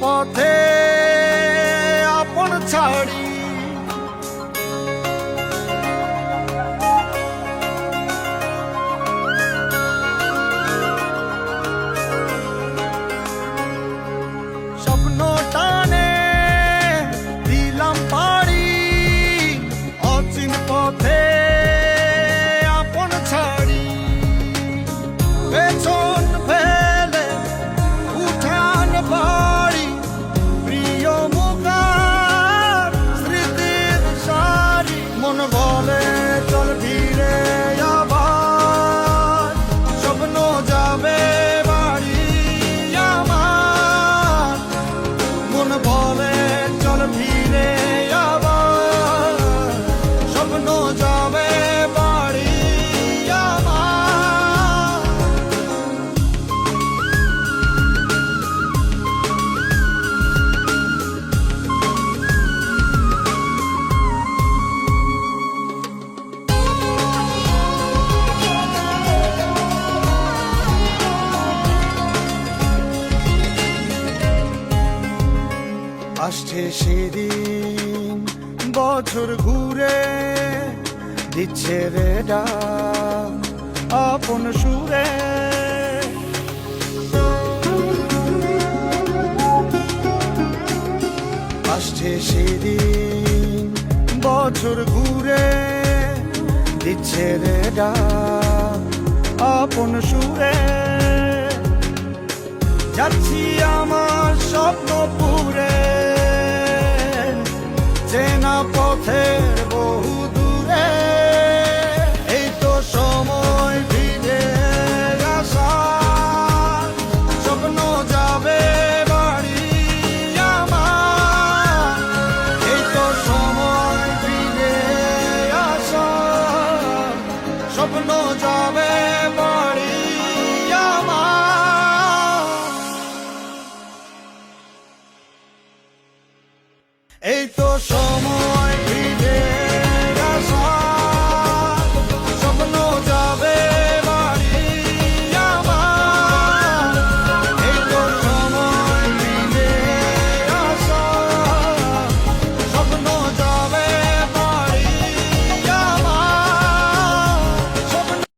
পথে আপন ছাড়ি, স্বপ্ন টানে দিলাম পাড়ি, অচিন পথে আপন ছাড়ি। পেছন ফেলে উঠান বাড়ি, প্রিয় মুখার স্মৃতির সারি। মন বলে চল ফিরে আবার, স্বপ্ন যাবে বাড়ি আমার। মন বলে চল ফিরে আবার, স্বপ্ন যাবে বাড়ি আমার। আসছে সেদিন বছর ঘুরে, দিচ্ছে রে ডাক আপন সুরে। আসছে সেদিন বছর ঘুরে, দিচ্ছে রে ডাক আপন সুরে। যাচ্ছি আমার স্বপ্নপুরে, চেনা পথের বহু